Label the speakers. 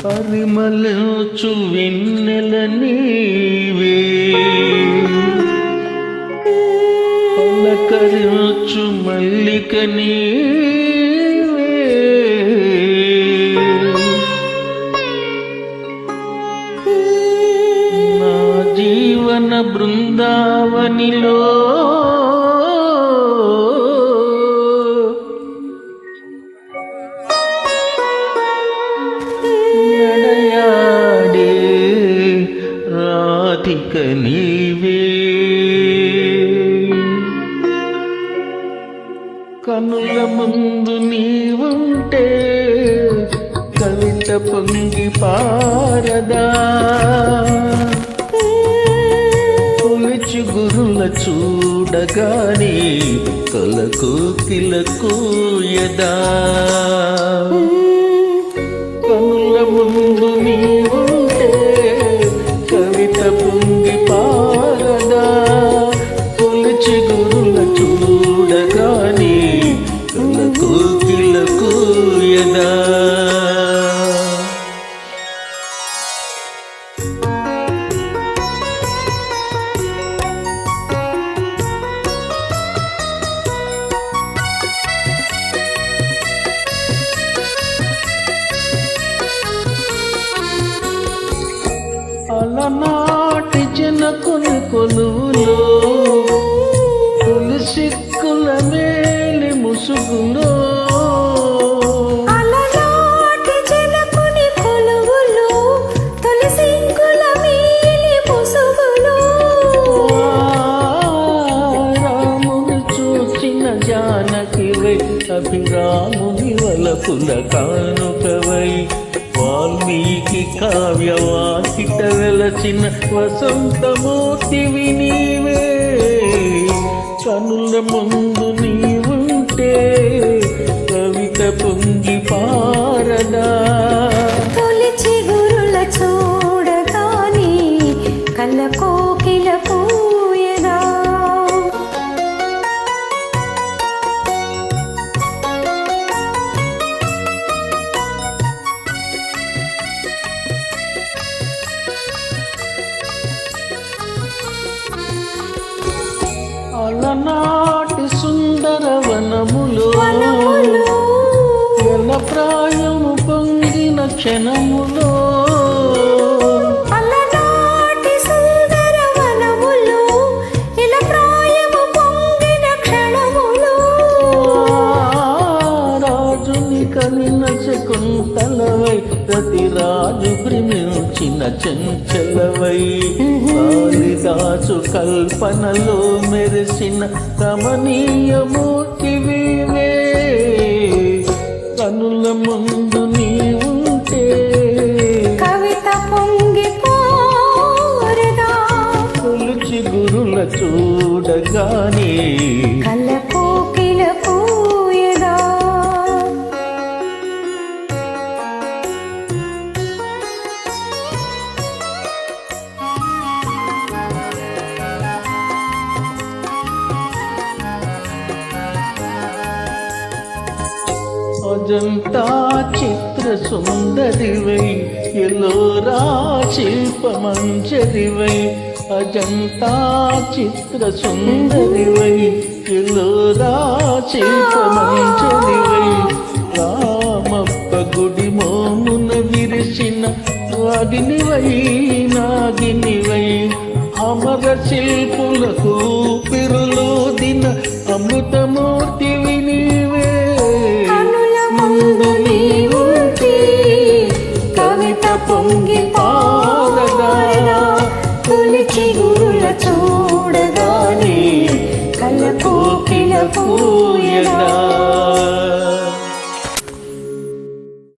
Speaker 1: పరిమళించు వెన్నెల నీవే, పలకరించు మల్లిక నీవే, నా జీవన బృందావనిలో రాధిక నీవే. కనుల ముందు నీవుంటే కవిత పొంగి పారదా, కొలిచి గురుల చూడగానే కలకు కిలకూయదా. కనుల ముందు నీవుంటే కవిత పొంగి పారదా, కొలిచి గురుల చూడగానే కలకు కిలకూయదా. అలనాటి జనకుని కొలువులో తులసిక్కుల మేలి ముసుగులో,
Speaker 2: అలనాటి జనకుని కొలువులో తులసిక్కుల మేలి ముసుగులో,
Speaker 1: రాముని చూసిన జానకివై అభిరాముని వలపుల కానుకవై, వాల్మీకి కావ్యవాసిత వెలసిన వసంతమూర్తివి నీవే. కనుల ముందు నీవుంటే కవిత పొంగి పారదా,
Speaker 2: తొలిచి గురుల చూడగానే కళ్ళ కోకిల పూయదా.
Speaker 1: అలనాటి సుందర వనములో ఎల ప్రాయము పొంగిన క్షణములో,
Speaker 2: అలనాటి సుందర వనములో ఎల ప్రాయము పొంగిన క్షణములో,
Speaker 1: రాజుని కనిన శకుంతలవై ప్రతిరాజు ప్రేమించిన చంచలవై, కాళిదాసు కల్పనలో మెరిసిన రమణీయమూర్తివివే. కనుల ముందు నీవుంటే
Speaker 2: కవిత పొంగి పారదా,
Speaker 1: కొలిచి గురుల చూడగానే
Speaker 2: కళ్ళ కోకిల పూయదా.
Speaker 1: అజంతా చిత్ర సుందరివై ఎలోరా శిల్పమంజరివై, అజంతా చిత్ర సుందరివై ఎలోరా శిల్పమంజరివై, రామప్ప గుడి మోమున విరిసిన వాగినివై నాగినివై, అమర శిల్పులకు పిరులోదిన అమృతమూర్తివి నీవే.
Speaker 2: ముందు నీవుంటే కవిత పొంగి పారదా, తొలిచి గురుల చూడగానే కళ్ళ కోకిల పూయదా.